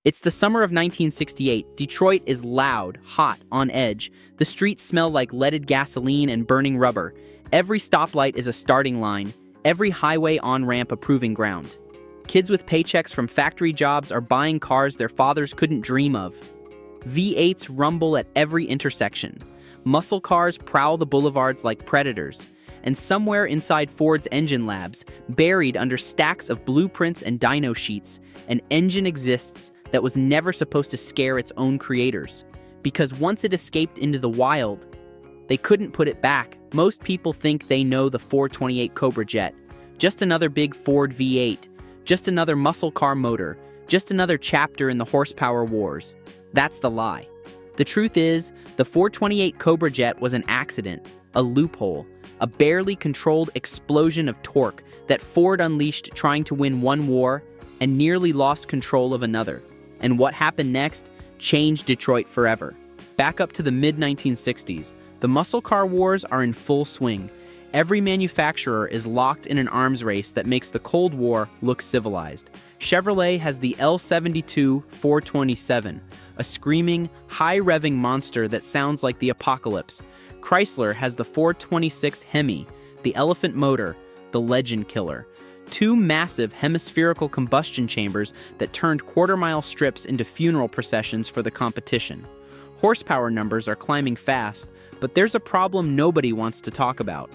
It's the summer of 1968. Detroit is loud, hot, on edge. The streets smell like leaded gasoline and burning rubber. Every stoplight is a starting line. Every highway on-ramp a proving ground. Kids with paychecks from factory jobs are buying cars their fathers couldn't dream of. V8s rumble at every intersection. Muscle cars prowl the boulevards like predators. And somewhere inside Ford's engine labs, buried under stacks of blueprints and dyno sheets, an engine exists that was never supposed to scare its own creators. Because once it escaped into the wild, they couldn't put it back. Most people think they know the 428 Cobra Jet. Just another big Ford V8. Just another muscle car motor. Just another chapter in the horsepower wars. That's the lie. The truth is, the 428 Cobra Jet was an accident, a loophole, a barely controlled explosion of torque that Ford unleashed trying to win one war and nearly lost control of another. And what happened next changed Detroit forever. Back up to the mid-1960s, the muscle car wars are in full swing. Every manufacturer is locked in an arms race that makes the Cold War look civilized. Chevrolet has the L72 427, a screaming, high-revving monster that sounds like the apocalypse. Chrysler has the 426 Hemi, the elephant motor, the legend killer. Two massive hemispherical combustion chambers that turned quarter-mile strips into funeral processions for the competition. Horsepower numbers are climbing fast, but there's a problem nobody wants to talk about.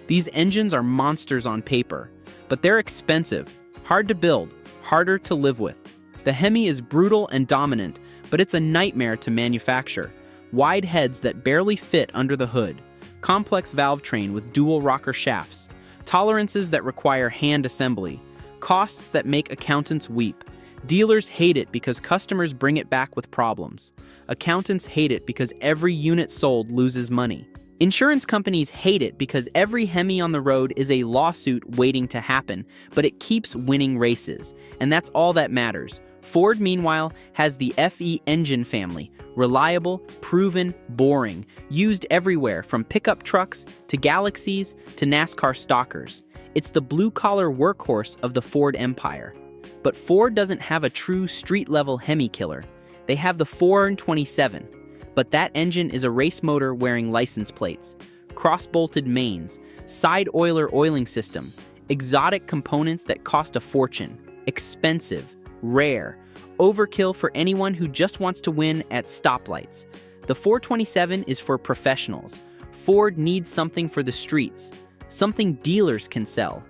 These engines are monsters on paper, but they're expensive, hard to build, harder to live with. The Hemi is brutal and dominant, but it's a nightmare to manufacture. Wide heads that barely fit under the hood, complex valve train with dual rocker shafts, tolerances that require hand assembly, costs that make accountants weep. Dealers hate it because customers bring it back with problems. Accountants hate it because every unit sold loses money. Insurance companies hate it because every Hemi on the road is a lawsuit waiting to happen, but it keeps winning races, and that's all that matters. Ford, meanwhile, has the FE engine family, reliable, proven, boring, used everywhere from pickup trucks to Galaxies to NASCAR stalkers. It's the blue-collar workhorse of the Ford empire. But Ford doesn't have a true street-level Hemi killer. They have the 427. But that engine is a race motor wearing license plates, cross-bolted mains, side oiler oiling system, exotic components that cost a fortune, expensive, rare, overkill for anyone who just wants to win at stoplights. The 427 is for professionals. Ford needs something for the streets, something dealers can sell,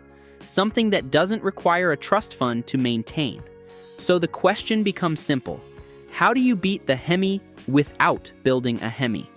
something that doesn't require a trust fund to maintain. So the question becomes simple. How do you beat the Hemi without building a Hemi?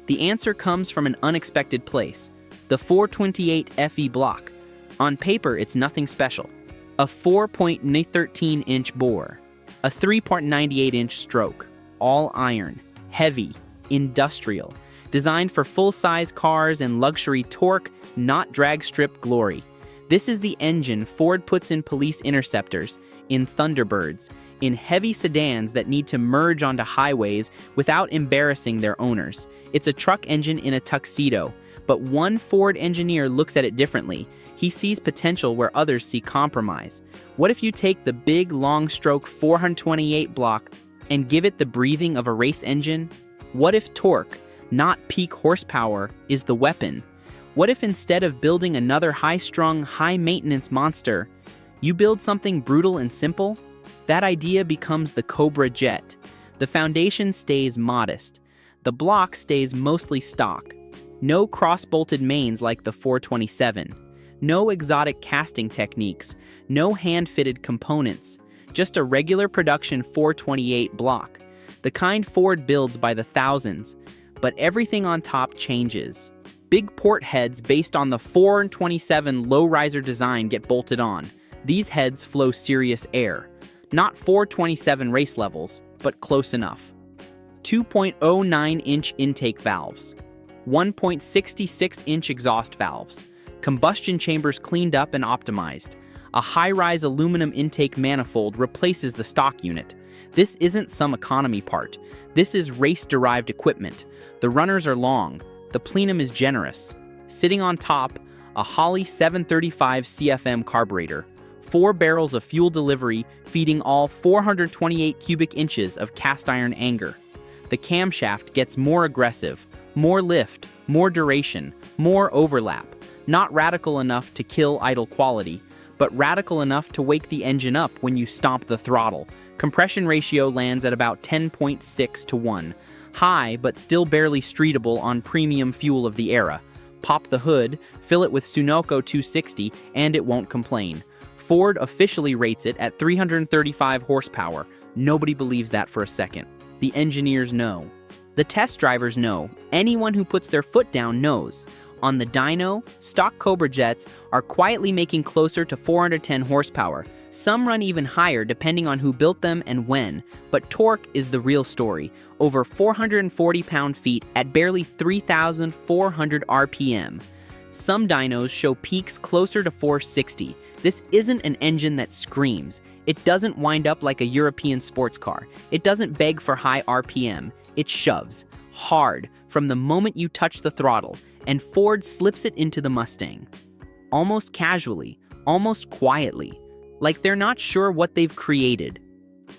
The answer comes from an unexpected place, the 428 FE block. On paper, it's nothing special. A 4.13-inch bore, a 3.98-inch stroke, all iron, heavy, industrial, designed for full-size cars and luxury torque, not drag strip glory. This is the engine Ford puts in police interceptors, in Thunderbirds, in heavy sedans that need to merge onto highways without embarrassing their owners. It's a truck engine in a tuxedo, but one Ford engineer looks at it differently. He sees potential where others see compromise. What if you take the big, long-stroke 428 block and give it the breathing of a race engine? What if torque, not peak horsepower, is the weapon? What if instead of building another high-strung, high-maintenance monster, you build something brutal and simple? That idea becomes the Cobra Jet. The foundation stays modest. The block stays mostly stock. No cross-bolted mains like the 427. No exotic casting techniques. No hand-fitted components. Just a regular production 428 block. The kind Ford builds by the thousands. But everything on top changes. Big port heads based on the 427 low-riser design get bolted on. These heads flow serious air. Not 427 race levels, but close enough. 2.09-inch intake valves. 1.66-inch exhaust valves. Combustion chambers cleaned up and optimized. A high-rise aluminum intake manifold replaces the stock unit. This isn't some economy part. This is race-derived equipment. The runners are long. The plenum is generous. Sitting on top, a Holley 735 CFM carburetor. 4 barrels of fuel delivery feeding all 428 cubic inches of cast iron anger. The camshaft gets more aggressive, more lift, more duration, more overlap. Not radical enough to kill idle quality, but radical enough to wake the engine up when you stomp the throttle. Compression ratio lands at about 10.6 to 1. High, but still barely streetable on premium fuel of the era. Pop the hood, fill it with Sunoco 260, and it won't complain. Ford officially rates it at 335 horsepower. Nobody believes that for a second. The engineers know. The test drivers know. Anyone who puts their foot down knows. On the dyno, stock Cobra Jets are quietly making closer to 410 horsepower. Some run even higher depending on who built them and when, but torque is the real story. Over 440 pound-feet at barely 3,400 RPM. Some dynos show peaks closer to 460. This isn't an engine that screams. It doesn't wind up like a European sports car. It doesn't beg for high RPM. It shoves, hard, from the moment you touch the throttle, and Ford slips it into the Mustang. Almost casually, almost quietly, like they're not sure what they've created.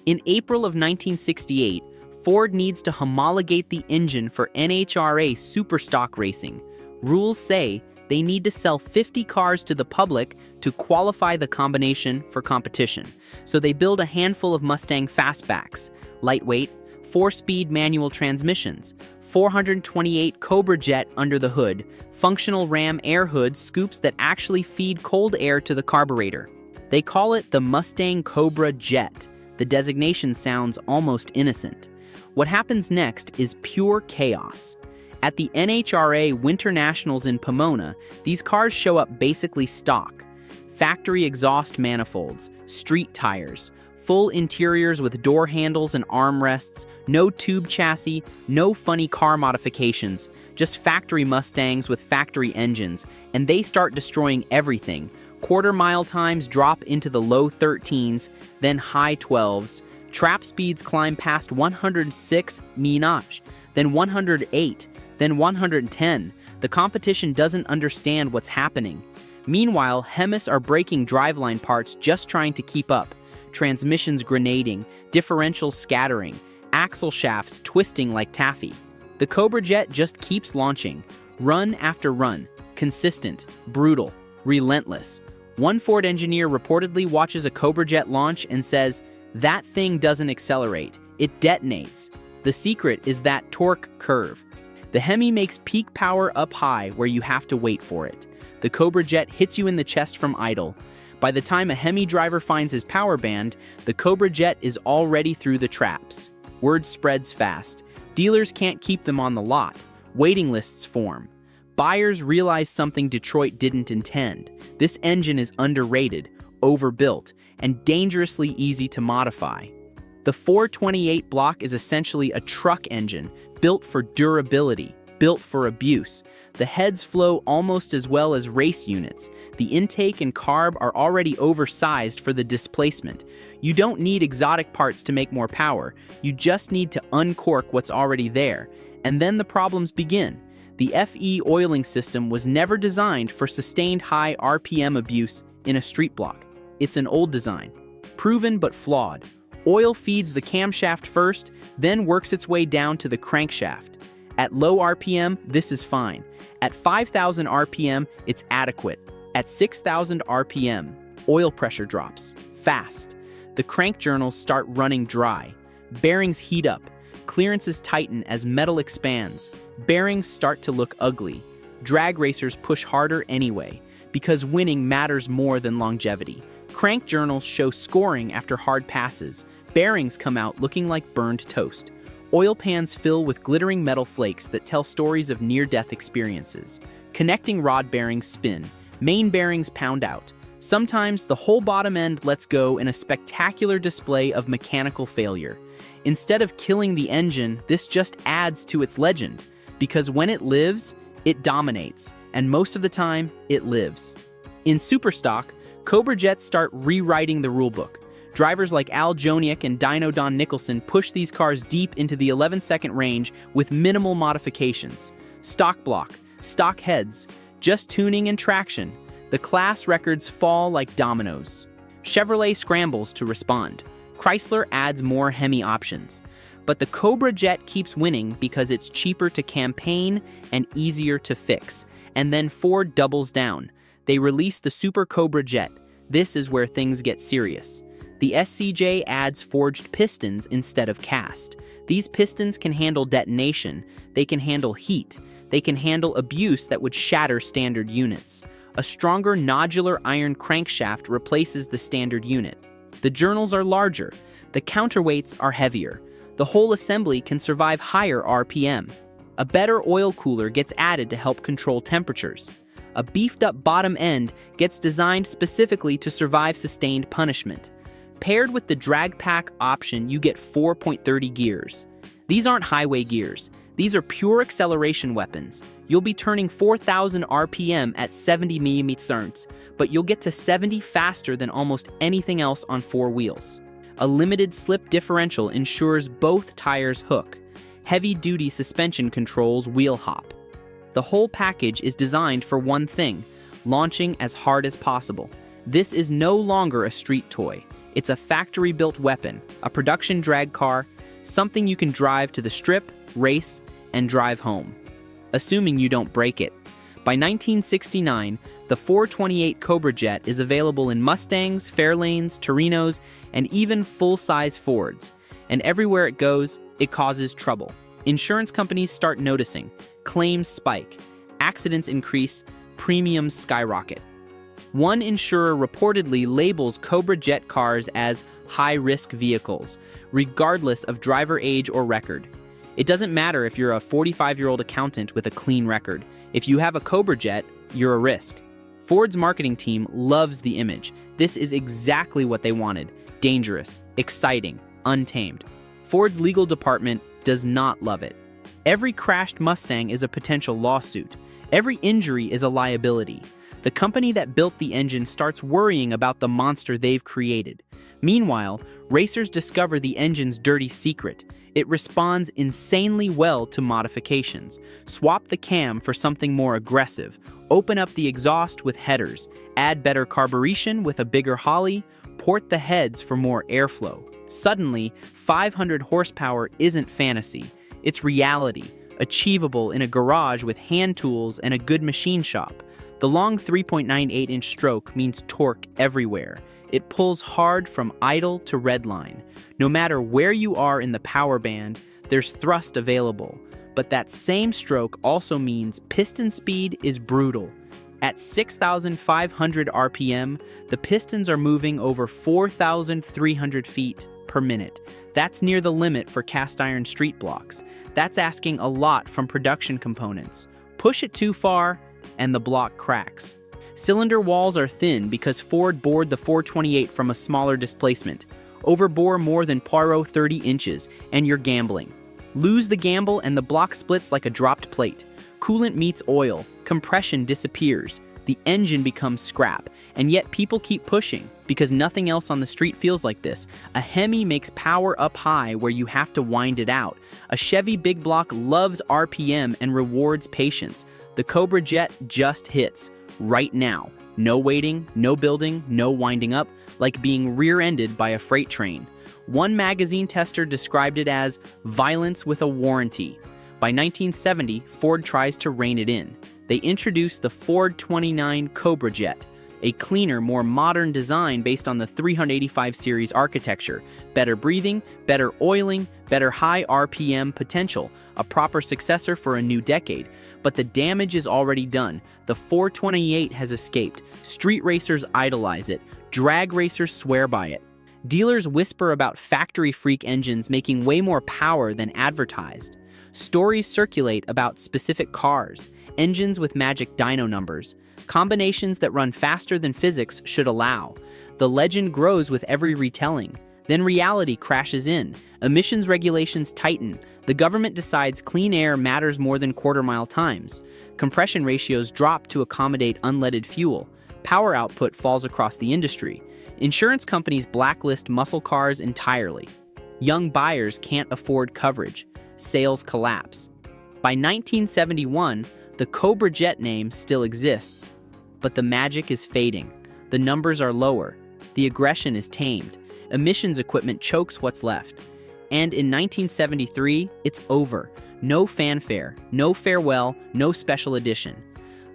In April of 1968, Ford needs to homologate the engine for NHRA Superstock racing. Rules say they need to sell 50 cars to the public to qualify the combination for competition. So they build a handful of Mustang fastbacks, lightweight, 4-speed manual transmissions, 428 Cobra Jet under the hood, functional ram air hood scoops that actually feed cold air to the carburetor. They call it the Mustang Cobra Jet. The designation sounds almost innocent. What happens next is pure chaos. At the NHRA Winter Nationals in Pomona, these cars show up basically stock. Factory exhaust manifolds, street tires, full interiors with door handles and armrests, no tube chassis, no funny car modifications, just factory Mustangs with factory engines, and they start destroying everything. Quarter-mile times drop into the low 13s, then high 12s. Trap speeds climb past 106 mph, then 108, then 110. The competition doesn't understand what's happening. Meanwhile, Hemis are breaking driveline parts just trying to keep up. Transmissions grenading, differentials scattering, axle shafts twisting like taffy. The Cobra Jet just keeps launching, run after run, consistent, brutal, relentless. One Ford engineer reportedly watches a Cobra Jet launch and says, "That thing doesn't accelerate, it detonates." The secret is that torque curve. The Hemi makes peak power up high where you have to wait for it. The Cobra Jet hits you in the chest from idle. By the time a Hemi driver finds his power band, the Cobra Jet is already through the traps. Word spreads fast. Dealers can't keep them on the lot. Waiting lists form. Buyers realize something Detroit didn't intend. This engine is underrated, overbuilt, and dangerously easy to modify. The 428 block is essentially a truck engine, built for durability, built for abuse. The heads flow almost as well as race units. The intake and carb are already oversized for the displacement. You don't need exotic parts to make more power. You just need to uncork what's already there. And then the problems begin. The FE oiling system was never designed for sustained high RPM abuse in a street block. It's an old design, proven but flawed. Oil feeds the camshaft first, then works its way down to the crankshaft. At low RPM, this is fine. At 5,000 RPM, it's adequate. At 6,000 RPM, oil pressure drops, fast. The crank journals start running dry. Bearings heat up. Clearances tighten as metal expands. Bearings start to look ugly. Drag racers push harder anyway, because winning matters more than longevity. Crank journals show scoring after hard passes. Bearings come out looking like burned toast. Oil pans fill with glittering metal flakes that tell stories of near-death experiences. Connecting rod bearings spin. Main bearings pound out. Sometimes the whole bottom end lets go in a spectacular display of mechanical failure. Instead of killing the engine, this just adds to its legend. Because when it lives, it dominates. And most of the time, it lives. In Superstock, Cobra Jets start rewriting the rulebook. Drivers like Al Joniak and Dino Don Nicholson push these cars deep into the 11-second range with minimal modifications. Stock block, stock heads, just tuning and traction. The class records fall like dominoes. Chevrolet scrambles to respond. Chrysler adds more Hemi options. But the Cobra Jet keeps winning because it's cheaper to campaign and easier to fix. And then Ford doubles down. They release the Super Cobra Jet. This is where things get serious. The SCJ adds forged pistons instead of cast. These pistons can handle detonation, they can handle heat, they can handle abuse that would shatter standard units. A stronger nodular iron crankshaft replaces the standard unit. The journals are larger, the counterweights are heavier. The whole assembly can survive higher RPM. A better oil cooler gets added to help control temperatures. A beefed-up bottom end gets designed specifically to survive sustained punishment. Paired with the drag pack option, you get 4.30 gears. These aren't highway gears. These are pure acceleration weapons. You'll be turning 4,000 RPM at 70 mm, but you'll get to 70 faster than almost anything else on four wheels. A limited slip differential ensures both tires hook. Heavy-duty suspension controls wheel hop. The whole package is designed for one thing: launching as hard as possible. This is no longer a street toy. It's a factory-built weapon, a production drag car, something you can drive to the strip, race, and drive home. Assuming you don't break it. By 1969, the 428 Cobra Jet is available in Mustangs, Fairlanes, Torinos, and even full-size Fords. And everywhere it goes, it causes trouble. Insurance companies start noticing. Claims spike. Accidents increase. Premiums skyrocket. One insurer reportedly labels Cobra Jet cars as high-risk vehicles, regardless of driver age or record. It doesn't matter if you're a 45-year-old accountant with a clean record. If you have a Cobra Jet, you're a risk. Ford's marketing team loves the image. This is exactly what they wanted: dangerous, exciting, untamed. Ford's legal department does not love it. Every crashed Mustang is a potential lawsuit. Every injury is a liability. The company that built the engine starts worrying about the monster they've created. Meanwhile, racers discover the engine's dirty secret. It responds insanely well to modifications. Swap the cam for something more aggressive. Open up the exhaust with headers. Add better carburation with a bigger Holly. Port the heads for more airflow. Suddenly, 500 horsepower isn't fantasy. It's reality, achievable in a garage with hand tools and a good machine shop. The long 3.98-inch stroke means torque everywhere. It pulls hard from idle to redline. No matter where you are in the power band, there's thrust available. But that same stroke also means piston speed is brutal. At 6,500 RPM, the pistons are moving over 4,300 feet per minute. That's near the limit for cast iron street blocks. That's asking a lot from production components. Push it too far, and the block cracks. Cylinder walls are thin because Ford bored the 428 from a smaller displacement. Overbore more than Poirot 30 inches, and you're gambling. Lose the gamble and the block splits like a dropped plate. Coolant meets oil, compression disappears, the engine becomes scrap, and yet people keep pushing because nothing else on the street feels like this. A Hemi makes power up high where you have to wind it out. A Chevy big block loves RPM and rewards patience. The Cobra Jet just hits. Right now. No waiting, no building, no winding up, like being rear-ended by a freight train. One magazine tester described it as violence with a warranty. By 1970, Ford tries to rein it in. They introduced the Ford 29 Cobra Jet, a cleaner, more modern design based on the 385 series architecture. Better breathing, better oiling, better high RPM potential, a proper successor for a new decade. But the damage is already done. The 428 has escaped. Street racers idolize it. Drag racers swear by it. Dealers whisper about factory freak engines making way more power than advertised. Stories circulate about specific cars, engines with magic dyno numbers, combinations that run faster than physics should allow. The legend grows with every retelling. Then reality crashes in. Emissions regulations tighten. The government decides clean air matters more than quarter-mile times. Compression ratios drop to accommodate unleaded fuel. Power output falls across the industry. Insurance companies blacklist muscle cars entirely. Young buyers can't afford coverage. Sales collapse. By 1971, the Cobra Jet name still exists, but the magic is fading. The numbers are lower. the aggression is tamed. Emissions equipment chokes what's left. And in 1973, it's over. No fanfare, no farewell, no special edition.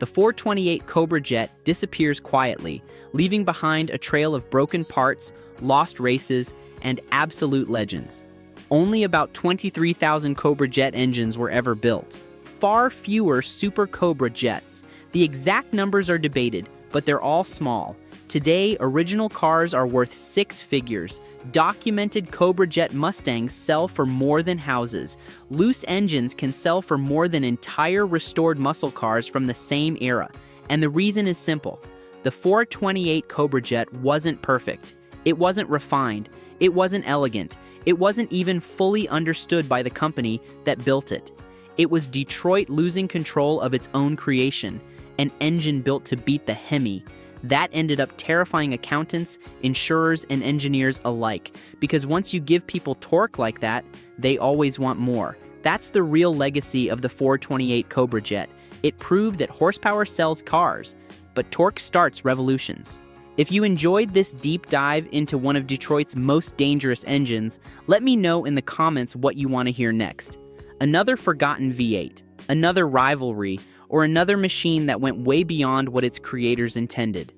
The 428 Cobra Jet disappears quietly, leaving behind a trail of broken parts, lost races, and absolute legends. Only about 23,000 Cobra Jet engines were ever built. Far fewer Super Cobra Jets. The exact numbers are debated, but they're all small. Today, original cars are worth six figures. Documented Cobra Jet Mustangs sell for more than houses. Loose engines can sell for more than entire restored muscle cars from the same era. And the reason is simple. The 428 Cobra Jet wasn't perfect. It wasn't refined. It wasn't elegant. It wasn't even fully understood by the company that built it. It was Detroit losing control of its own creation, an engine built to beat the Hemi. That ended up terrifying accountants, insurers, and engineers alike, because once you give people torque like that, they always want more. That's the real legacy of the 428 Cobra Jet. It proved that horsepower sells cars, but torque starts revolutions. If you enjoyed this deep dive into one of Detroit's most dangerous engines, let me know in the comments what you want to hear next. Another forgotten V8, another rivalry, or another machine that went way beyond what its creators intended.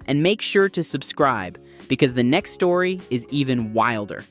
And make sure to subscribe, because the next story is even wilder.